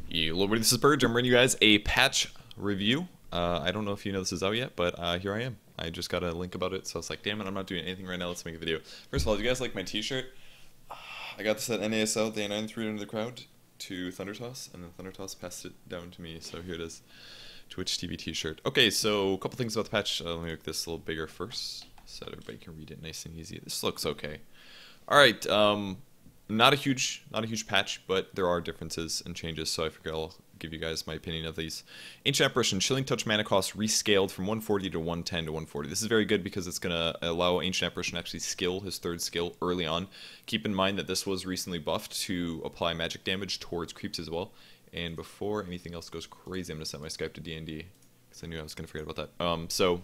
Hello, everybody. This is Purge. I'm bringing you guys a patch review. I don't know if you know this is out yet, but here I am. I just got a link about it, so I was like, damn it, I'm not doing anything right now. Let's make a video. First of all, do you guys like my t-shirt? I got this at NASL, day 9, threw it into the crowd to Thundertoss, and then Thundertoss passed it down to me, so here it is. Twitch TV t-shirt. Okay, so a couple things about the patch. Let me make this a little bigger first, so that everybody can read it nice and easy. This looks okay. Alright, not a huge patch, but there are differences and changes, so I figure I'll give you guys my opinion of these. Ancient Apparition, Chilling Touch mana cost rescaled from 140 to 110 to 140. This is very good because it's going to allow Ancient Apparition to actually skill his third skill early on. Keep in mind that this was recently buffed to apply magic damage towards creeps as well. And before anything else goes crazy, I'm going to set my Skype to D&D because I knew I was going to forget about that. So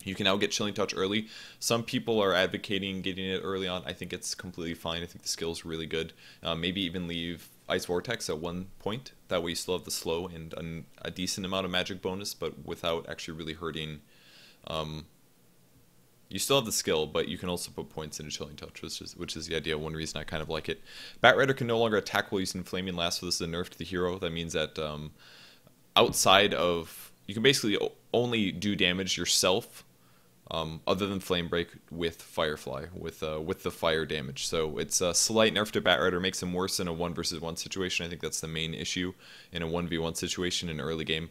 you can now get Chilling Touch early. Some people are advocating getting it early on. I think it's completely fine. I think the skill is really good. Maybe even leave Ice Vortex at one point. That way you still have the slow and a decent amount of magic bonus, but without actually really hurting. You still have the skill, but you can also put points into Chilling Touch, which is the idea. One reason I kind of like it. Batrider can no longer attack while using Flaming Last, so this is a nerf to the hero. That means that outside of... You can basically only do damage yourself, other than Flame Break with Firefly, with the fire damage. So it's a slight nerf to Batrider, makes him worse in a 1 versus 1 situation. I think that's the main issue in a 1v1 situation in early game.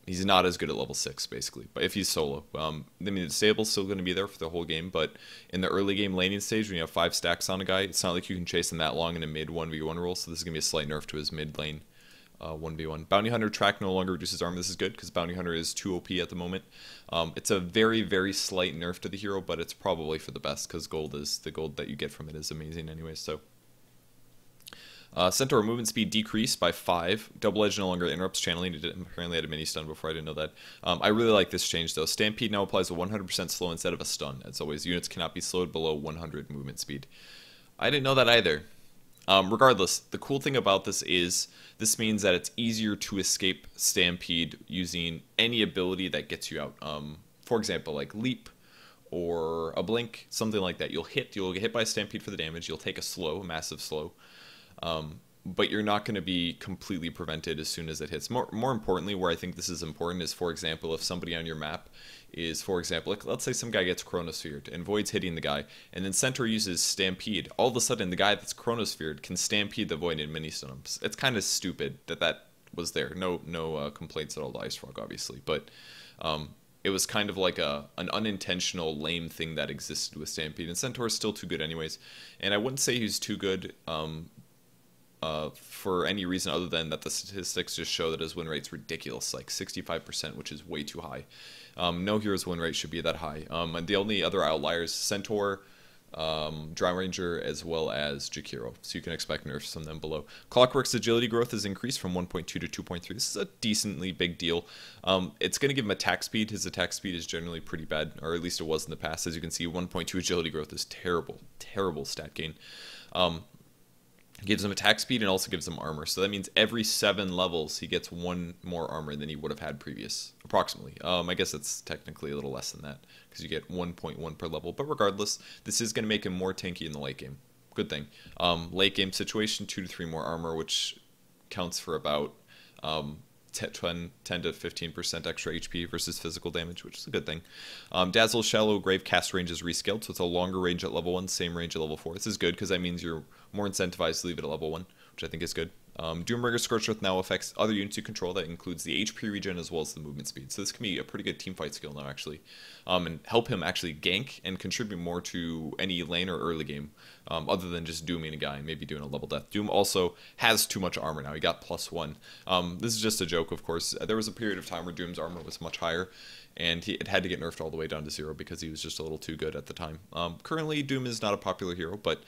He's not as good at level 6, basically, but if he's solo. I mean, the disable's still going to be there for the whole game, but in the early game laning stage, when you have 5 stacks on a guy, it's not like you can chase him that long in a mid 1v1 role, so this is going to be a slight nerf to his mid lane 1v1. Bounty Hunter track no longer reduces armor. This is good because Bounty Hunter is 2 OP at the moment. It's a very, very slight nerf to the hero, but it's probably for the best because the gold that you get from it is amazing anyways. So Centaur movement speed decreased by 5. Double Edge no longer interrupts channeling. It apparently had a mini stun before. I didn't know that. I really like this change though. Stampede now applies a 100% slow instead of a stun. As always, units cannot be slowed below 100 movement speed. I didn't know that either. Regardless, the cool thing about this is this means that it's easier to escape Stampede using any ability that gets you out. For example, like Leap or a Blink, something like that. You'll get hit by a Stampede for the damage. You'll take a slow, a massive slow. But you're not going to be completely prevented as soon as it hits. More importantly, where I think this is important is, for example, if somebody on your map is, for example, like, let's say some guy gets Chronosphered and Void's hitting the guy, and then Centaur uses Stampede, all of a sudden the guy that's Chronosphered can Stampede the Void and mini-stun him. It's kind of stupid that was there. No complaints at all to Ice Frog, obviously, but it was kind of like an unintentional lame thing that existed with Stampede, and Centaur is still too good anyways, and I wouldn't say he's too good for any reason other than that the statistics just show that his win rate's ridiculous, like 65%, which is way too high. No hero's win rate should be that high. And the only other outliers, Centaur, Drow Ranger, as well as Jakiro. So you can expect nerfs on them below. Clockwork's agility growth has increased from 1.2 to 2.3. This is a decently big deal. It's going to give him attack speed. His attack speed is generally pretty bad, or at least it was in the past. As you can see, 1.2 agility growth is terrible, terrible stat gain. Gives him attack speed and also gives him armor. So that means every 7 levels he gets 1 more armor than he would have had previous, approximately. I guess it's technically a little less than that because you get 1.1 per level. But regardless, this is going to make him more tanky in the late game. Good thing. Late game situation, 2 to 3 more armor, which counts for about 10 to 15% extra HP versus physical damage, which is a good thing. Dazzle's Shallow Grave cast range is rescaled, so it's a longer range at level 1, same range at level 4. This is good because that means you're more incentivized to leave it at level 1, which I think is good. Doombringer Scorched Earth now affects other units you control. That includes the HP regen as well as the movement speed. So this can be a pretty good teamfight skill now, actually. And help him actually gank and contribute more to any lane or early game, other than just dooming a guy and maybe doing a level death. Doom also has too much armor now. He got +1. This is just a joke, of course. There was a period of time where Doom's armor was much higher, and it had to get nerfed all the way down to 0 because he was just a little too good at the time. Currently, Doom is not a popular hero, but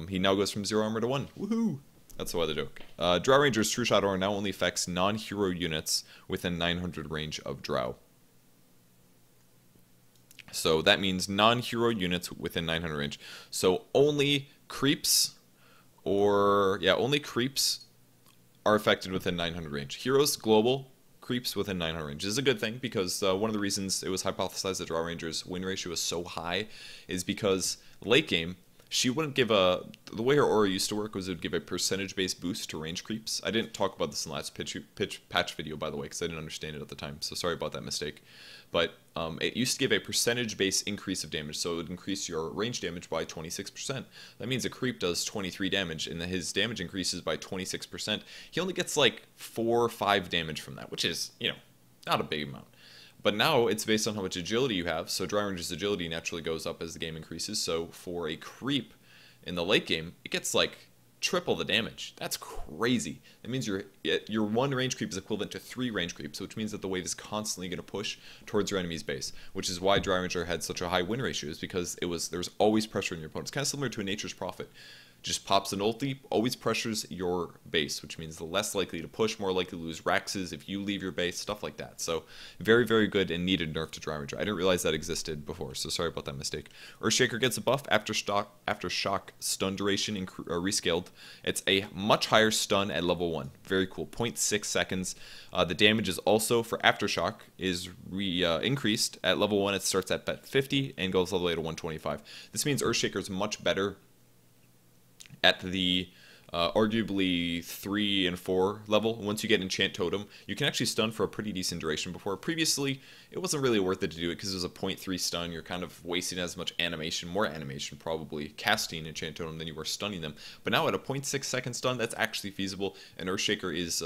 he now goes from 0 armor to 1. Woohoo! That's why the joke. Drow Ranger's True Shot Aura now only affects non-hero units within 900 range of Drow. So that means non-hero units within 900 range. So only creeps, only creeps are affected within 900 range. Heroes, global, creeps within 900 range. This is a good thing because one of the reasons it was hypothesized that Drow Ranger's win ratio is so high is because late game, she wouldn't give the way her aura used to work was it would give a percentage-based boost to range creeps. I didn't talk about this in the last pitch patch video, by the way, because I didn't understand it at the time, so sorry about that mistake. But it used to give a percentage-based increase of damage, so it would increase your range damage by 26%. That means a creep does 23 damage, and his damage increases by 26%. He only gets like 4 or 5 damage from that, which is, not a big amount. But now it's based on how much agility you have, so Dry Ranger's agility naturally goes up as the game increases, so for a creep in the late game, it gets like triple the damage. That's crazy. That means your 1 range creep is equivalent to 3 range creeps, which means that the wave is constantly going to push towards your enemy's base, which is why Dry Ranger had such a high win ratio, is because there's always pressure on your opponents. Kind of similar to a Nature's Prophet. Just pops an ulti, always pressures your base, which means the less likely to push, more likely to lose Raxes if you leave your base, stuff like that. So very, very good and needed nerf to Dry Ranger. I didn't realize that existed before, so sorry about that mistake. Earthshaker gets a buff after shock stun duration rescaled. It's a much higher stun at level 1. Very cool, 0.6 seconds. The damage is also for Aftershock is increased. At level 1 it starts at 50 and goes all the way to 125. This means Earthshaker is much better at the arguably 3 and 4 level. Once you get Enchant Totem, you can actually stun for a pretty decent duration. Before, previously, it wasn't really worth it to do it because it was a 0.3 stun. You're kind of wasting as much animation, more animation probably, casting Enchant Totem than you were stunning them. But now at a 0.6 second stun, that's actually feasible, and Earthshaker is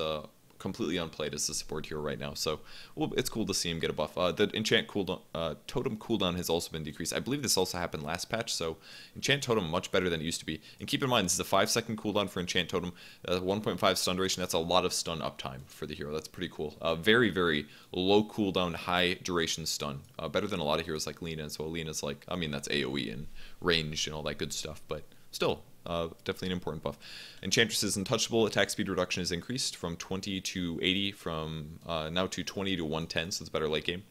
completely unplayed as the support hero right now, so it's cool to see him get a buff. The enchant cooldown, totem cooldown has also been decreased. I believe this also happened last patch, so enchant totem much better than it used to be. And keep in mind, this is a 5-second cooldown for enchant totem, 1.5 stun duration. That's a lot of stun uptime for the hero. That's pretty cool. Very, very low cooldown, high duration stun. Better than a lot of heroes like Lina. So Lina's like, I mean, that's AoE and range and all that good stuff, but still. Definitely an important buff. Enchantress's untouchable attack speed reduction is increased from 20 to 80, from now to 20 to 110, so it's better late game.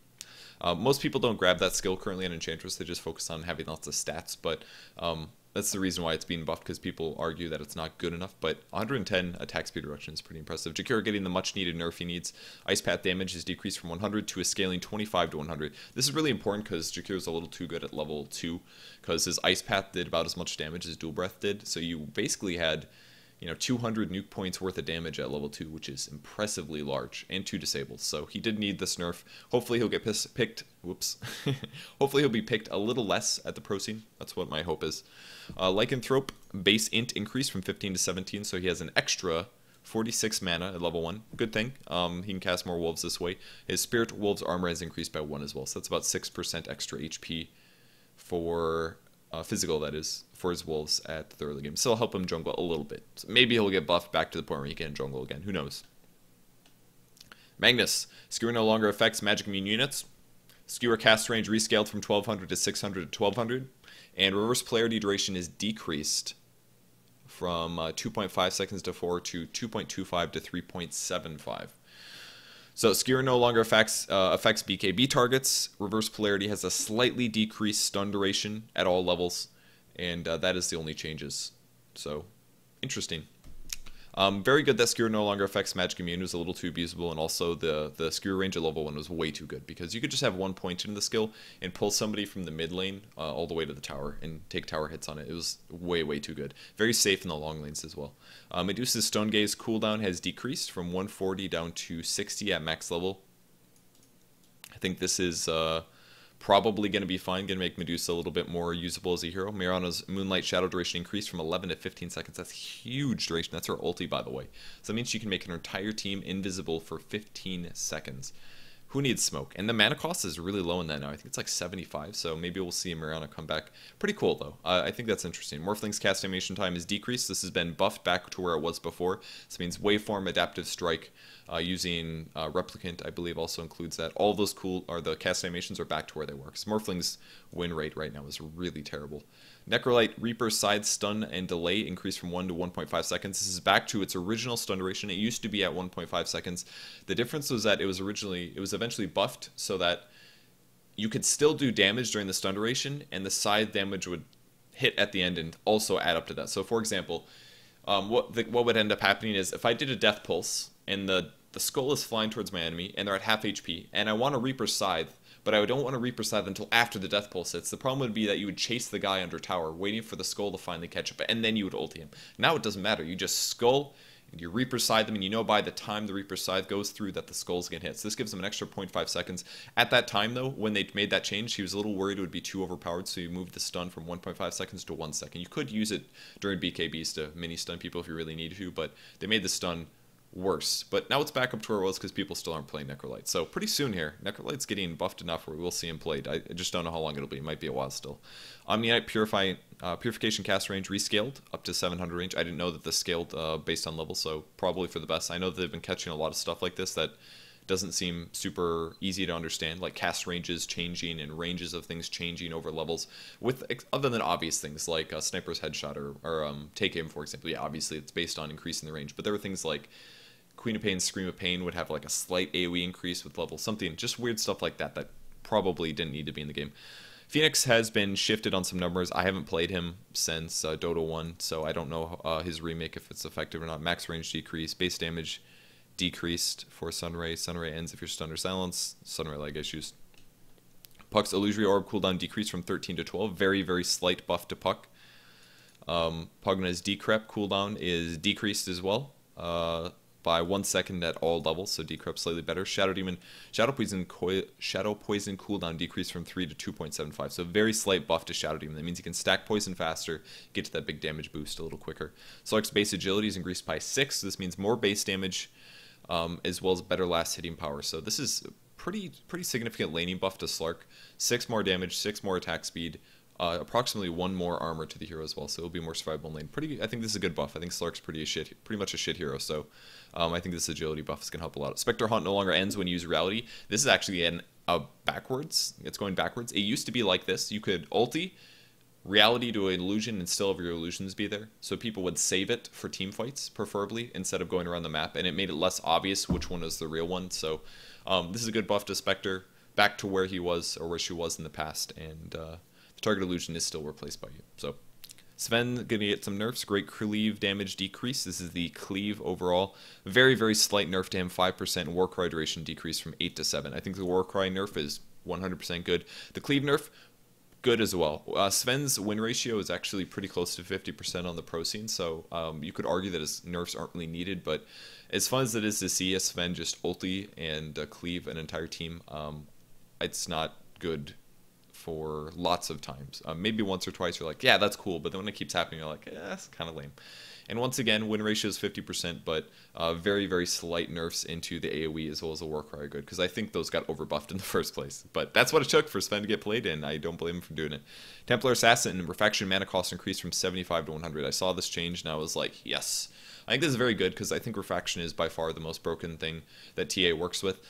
Most people don't grab that skill currently on Enchantress, they just focus on having lots of stats, but that's the reason why it's being buffed, because people argue that it's not good enough. But 110 attack speed reduction is pretty impressive. Jakiro getting the much needed nerf he needs. Ice Path damage is decreased from 100 to a scaling 25 to 100. This is really important because Jakiro's a little too good at level 2, because his Ice Path did about as much damage as Dual Breath did. So you basically had 200 nuke points worth of damage at level 2, which is impressively large, and 2 disabled. So he did need this nerf. Hopefully he'll get picked. Whoops. Hopefully he'll be picked a little less at the pro scene. That's what my hope is. Lycanthrope base int increased from 15 to 17, so he has an extra 46 mana at level 1. Good thing. He can cast more wolves this way. His Spirit Wolves armor has increased by 1 as well, so that's about 6% extra HP for physical, that is, for his wolves at the early game. So it'll help him jungle a little bit. So maybe he'll get buffed back to the point where he can jungle again. Who knows? Magnus. Skewer no longer affects magic immune units. Skewer cast range rescaled from 1200 to 600 to 1200. And reverse polarity duration is decreased from 2.5 seconds to 4 to 2.25 to 3.75. So Skewer no longer affects BKB targets. Reverse polarity has a slightly decreased stun duration at all levels, and that is the only changes. So interesting. Very good that Skewer no longer affects magic immune. It was a little too abusable, and also the Skewer range at level 1 was way too good, because you could just have 1 point into the skill and pull somebody from the mid lane all the way to the tower and take tower hits on it. It was way, way too good. Very safe in the long lanes as well. Medusa's Stone Gaze cooldown has decreased from 140 down to 60 at max level. I think this is probably going to be fine, going to make Medusa a little bit more usable as a hero. Mirana's Moonlight Shadow duration increased from 11 to 15 seconds. That's huge duration. That's her ulti, by the way. So that means she can make an entire team invisible for 15 seconds. Who needs smoke? And the mana cost is really low in that now. I think it's like 75, so maybe we'll see Mirana come back. Pretty cool, though. I think that's interesting. Morphling's cast animation time is decreased. This has been buffed back to where it was before. This means Waveform, Adaptive Strike, using Replicant, I believe, also includes that. All those the cast animations are back to where they were. So Morphling's win rate right now is really terrible. Necrolite Reaper side stun and delay increased from 1 to 1.5 seconds. This is back to its original stun duration. It used to be at 1.5 seconds. The difference was that it was eventually buffed so that you could still do damage during the stun duration, and the side damage would hit at the end and also add up to that. So for example, what would end up happening is if I did a death pulse and the skull is flying towards my enemy and they're at half HP, and I want a Reaper Scythe, but I don't want to Reaper Scythe until after the Death Pulse hits. The problem would be that you would chase the guy under tower, waiting for the Skull to finally catch up, and then you would ulti him. Now it doesn't matter. You just Skull, and you Reaper Scythe them, and you know by the time the Reaper Scythe goes through that the Skulls get hit. So this gives them an extra 0.5 seconds. At that time, though, when they made that change, he was a little worried it would be too overpowered, so you moved the stun from 1.5 seconds to 1 second. You could use it during BKBs to mini-stun people if you really needed to, but they made the stun worse. But now it's back up to where it was because people still aren't playing Necrolyte. So pretty soon here, Necrolyte's getting buffed enough where we will see him played. I just don't know how long it'll be. It might be a while still. Omniite Purification cast range rescaled up to 700 range. I didn't know that this scaled based on level, so probably for the best. I know that they've been catching a lot of stuff like this that doesn't seem super easy to understand, like cast ranges changing and ranges of things changing over levels, with other than obvious things like Sniper's Headshot or Take Aim, for example. Yeah, obviously it's based on increasing the range, but there were things like Queen of Pain, Scream of Pain would have like a slight AoE increase with level, something, just weird stuff like that that probably didn't need to be in the game. Phoenix has been shifted on some numbers. I haven't played him since Dota 1, so I don't know his remake, if it's effective or not. Max range decreased, base damage decreased for Sunray. Sunray ends if you're stunned or silenced. Sunray leg issues. Puck's Illusory Orb cooldown decreased from 13 to 12. Very, very slight buff to Puck. Pugna's Decrep cooldown is decreased as well. By 1 second at all levels, so Decrep slightly better. Shadow Poison cooldown decreased from 3 to 2.75, so very slight buff to Shadow Demon. That means you can stack poison faster, get to that big damage boost a little quicker. Slark's base agility is increased by 6, so this means more base damage, as well as better last hitting power. So this is pretty significant laning buff to Slark. 6 more damage, 6 more attack speed, approximately 1 more armor to the hero as well, so it'll be more survivable in lane. I think this is a good buff. I think Slark's pretty much a shit hero, so I think this agility buff is going to help a lot. Spectre Hunt no longer ends when you use Reality. This is actually backwards. It's going backwards. It used to be like this. You could ulti, Reality to an illusion, and still have your illusions be there. So people would save it for team fights, preferably, instead of going around the map, and it made it less obvious which one is the real one. So this is a good buff to Spectre, back to where he was, or where she was in the past, and the target illusion is still replaced by you. So Sven gonna get some nerfs. Great cleave damage decrease. This is the cleave overall. Very, very slight nerf to him. 5% Warcry duration decrease from 8 to 7. I think the Warcry nerf is 100% good. The cleave nerf, good as well. Sven's win ratio is actually pretty close to 50% on the pro scene, so you could argue that his nerfs aren't really needed, but as fun as it is to see a Sven just ulti and cleave an entire team, it's not good for lots of times. Maybe once or twice you're like, yeah, that's cool, but then when it keeps happening, you're like, that's kind of lame. And once again, win ratio is 50%, but very, very slight nerfs into the AoE as well as the Warcry are good, because I think those got overbuffed in the first place. But that's what it took for Sven to get played, and I don't blame him for doing it. Templar Assassin and Refraction mana cost increased from 75 to 100. I saw this change, and I was like, yes. I think this is very good, because I think Refraction is by far the most broken thing that TA works with.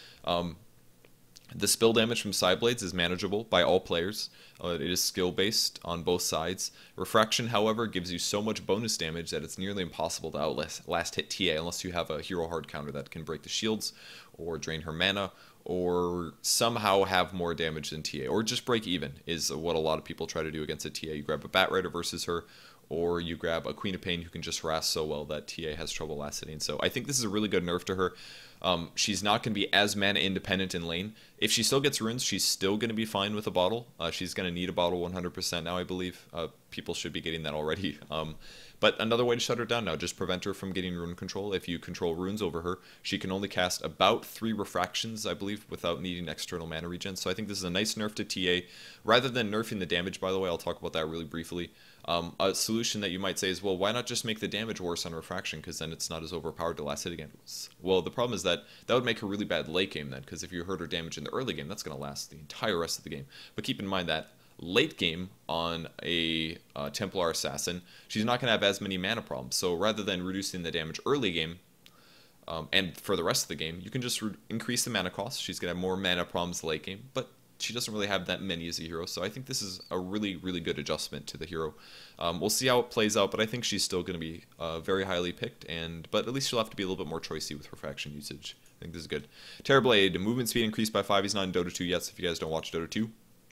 The spill damage from side blades is manageable by all players. It is skill based on both sides. Refraction, however, gives you so much bonus damage that it's nearly impossible to outlast hit TA unless you have a hero hard counter that can break the shields or drain her mana or somehow have more damage than TA, or just break even is what a lot of people try to do against a TA. You grab a Bat Rider versus her, or you grab a Queen of Pain who can just harass so well that TA has trouble last hitting. So I think this is a really good nerf to her. She's not going to be as mana independent in lane. If she still gets runes, she's still going to be fine with a bottle. She's going to need a bottle 100% now, I believe. People should be getting that already. But another way to shut her down now, just prevent her from getting rune control. If you control runes over her, she can only cast about 3 refractions, I believe, without needing external mana regen. So I think this is a nice nerf to TA. Rather than nerfing the damage, by the way, I'll talk about that really briefly. A solution that you might say is, well, why not just make the damage worse on refraction, because then it's not as overpowered to last hit again. Well, the problem is that would make her really bad late game then, because if you hurt her damage in the early game, that's going to last the entire rest of the game. But keep in mind that late game on a Templar Assassin, she's not going to have as many mana problems. So rather than reducing the damage early game, and for the rest of the game, you can just increase the mana cost. She's going to have more mana problems late game, but she doesn't really have that many as a hero, so I think this is a really, really good adjustment to the hero. We'll see how it plays out, but I think she's still going to be very highly picked, but at least she'll have to be a little bit more choicey with refraction usage. I think this is good. Terrorblade, movement speed increased by 5. He's not in Dota 2 yet, so if you guys don't watch Dota 2,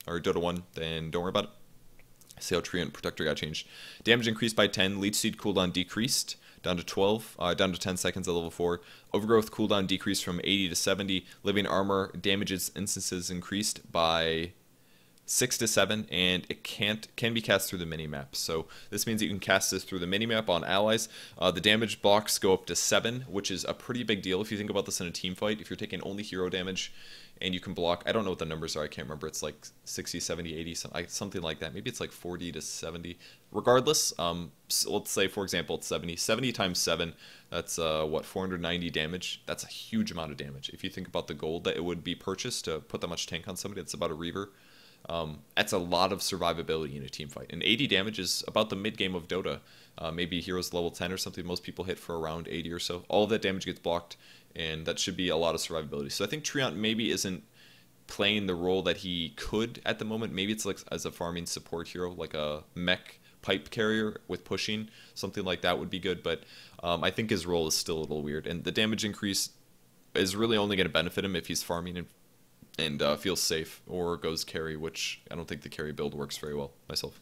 or Dota 1, then don't worry about it. See how Treant Protector got changed. Damage increased by 10, leech seed cooldown decreased down to 12, down to 10 seconds at level 4. Overgrowth cooldown decreased from 80 to 70. Living armor damages instances increased by 6 to 7, and it can be cast through the minimap. So this means that you can cast this through the minimap on allies. The damage blocks go up to 7, which is a pretty big deal if you think about this in a team fight. If you're taking only hero damage and you can block, I don't know what the numbers are, I can't remember, it's like 60, 70, 80, something like that. Maybe it's like 40 to 70. Regardless, so let's say, for example, it's 70. 70 times 7, that's, 490 damage. That's a huge amount of damage. If you think about the gold that it would be purchased to put that much tank on somebody, it's about a Reaver. That's a lot of survivability in a team fight. And 80 damage is about the mid game of Dota. Maybe heroes level 10 or something. Most people hit for around 80 or so. All of that damage gets blocked, and that should be a lot of survivability. So I think Treant maybe isn't playing the role that he could at the moment. Maybe it's like as a farming support hero, like a mech pipe carrier with pushing. Something like that would be good, but I think his role is still a little weird. And the damage increase is really only going to benefit him if he's farming and feels safe or goes carry, which I don't think the carry build works very well myself.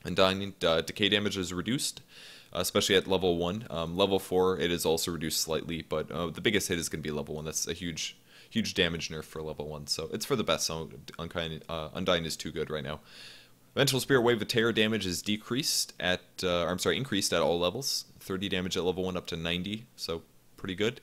Undying decay damage is reduced, especially at level 1. Level 4 it is also reduced slightly, but the biggest hit is going to be level 1. That's a huge damage nerf for level 1, so it's for the best. So Undying is too good right now. Vengeful Spirit Wave of Terror damage is increased at all levels. 30 damage at level 1 up to 90, so pretty good.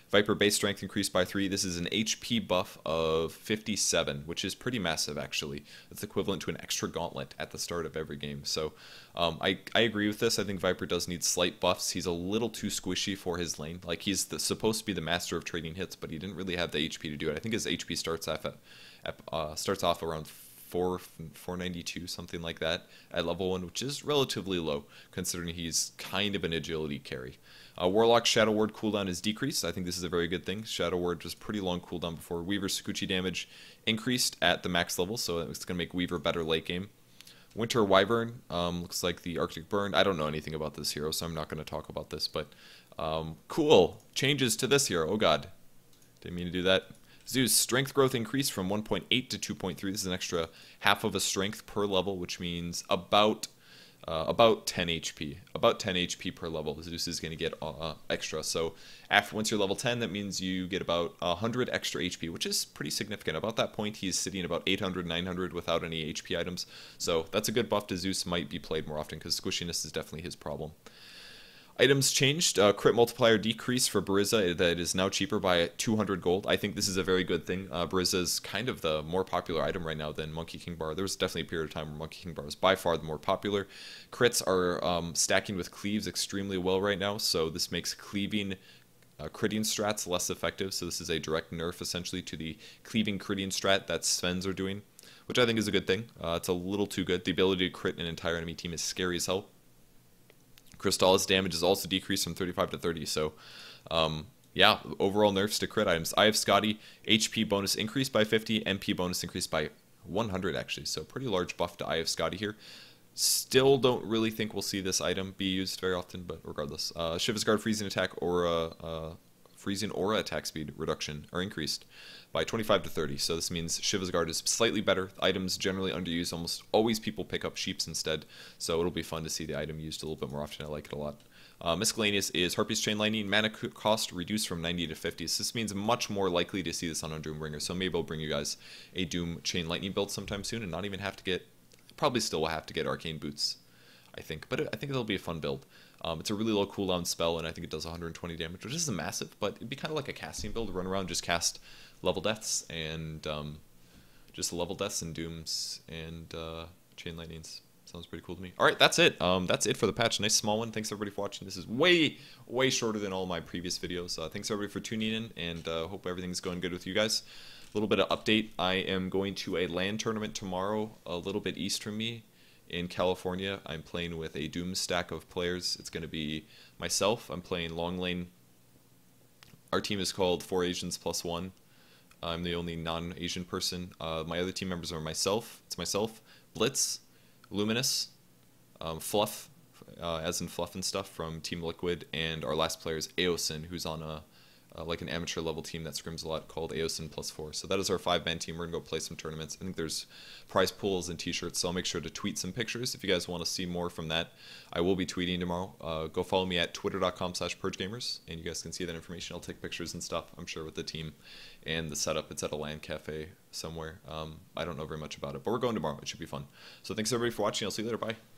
Viper base strength increased by 3. This is an HP buff of 57, which is pretty massive, actually. It's equivalent to an extra gauntlet at the start of every game. So I agree with this. I think Viper does need slight buffs. He's a little too squishy for his lane. Like, he's supposed to be the master of trading hits, but he didn't really have the HP to do it. I think his HP starts off around 492, something like that, at level 1, which is relatively low, considering he's kind of an agility carry. Warlock Shadow Ward cooldown is decreased. I think this is a very good thing. Shadow Ward was pretty long cooldown before. Weaver Sakuchi damage increased at the max level, so it's going to make Weaver better late game. Winter Wyvern looks like the Arctic Burn. I don't know anything about this hero, so I'm not going to talk about this, but cool. Changes to this hero. Oh god. Didn't mean to do that. Zeus, strength growth increased from 1.8 to 2.3. This is an extra half of a strength per level, which means about 10 HP. About 10 HP per level. Zeus is going to get extra. So once you're level 10, that means you get about 100 extra HP, which is pretty significant. About that point, he's sitting about 800, 900 without any HP items. So that's a good buff to Zeus. Might be played more often because squishiness is definitely his problem. Items changed. Crit multiplier decreased for Barizza. That is now cheaper by 200 gold. I think this is a very good thing. Barizza is kind of the more popular item right now than Monkey King Bar. There was definitely a period of time where Monkey King Bar was by far the more popular. Crits are stacking with cleaves extremely well right now, so this makes cleaving critting strats less effective. So this is a direct nerf essentially to the cleaving critting strat that Svens are doing, which I think is a good thing. It's a little too good. The ability to crit an entire enemy team is scary as hell. Crystallis damage is also decreased from 35 to 30, so yeah, overall nerfs to crit items. Eye of Scotty, HP bonus increased by 50, MP bonus increased by 100 actually, so pretty large buff to Eye of Scotty here. Still don't really think we'll see this item be used very often, but regardless. Shiva's Guard freezing attack or freezing aura attack speed reduction are increased by 25 to 30. So this means Shiva's Guard is slightly better. Items generally underused. Almost always people pick up Sheeps instead. So it'll be fun to see the item used a little bit more often. I like it a lot. Miscellaneous is Harpy's Chain Lightning. Mana cost reduced from 90 to 50. So this means much more likely to see this on a Doombringer. So maybe I'll bring you guys a Doom Chain Lightning build sometime soon and not even have to get... Probably still will have to get Arcane Boots, I think. But I think it'll be a fun build. It's a really low cooldown spell, and I think it does 120 damage, which isn't massive, but it'd be kind of like a casting build. Run around, just cast level deaths, and just level deaths and dooms and chain lightnings. Sounds pretty cool to me. All right, that's it. That's it for the patch. Nice small one. Thanks everybody for watching. This is way shorter than all my previous videos. Thanks everybody for tuning in, and hope everything's going good with you guys. A little bit of update. I am going to a LAN tournament tomorrow, a little bit east from me, in California. I'm playing with a Doom stack of players. It's going to be myself. I'm playing long lane. Our team is called 4 Asians plus 1. I'm the only non-Asian person. My other team members are myself. It's myself, Blitz, Luminous, Fluff, as in Fluff and stuff from Team Liquid, and our last player is Aosin, who's on like an amateur level team that scrims a lot called Aosin +4. So that is our 5-man team. We're gonna go play some tournaments. I think there's prize pools and t-shirts, so I'll make sure to tweet some pictures if you guys want to see more from that. I will be tweeting tomorrow. Go follow me at twitter.com/purgegamers, and you guys can see that information. I'll take pictures and stuff, I'm sure, with the team and the setup. It's at a LAN cafe somewhere. I don't know very much about it, but we're going tomorrow. It should be fun. So thanks everybody for watching. I'll see you later. Bye.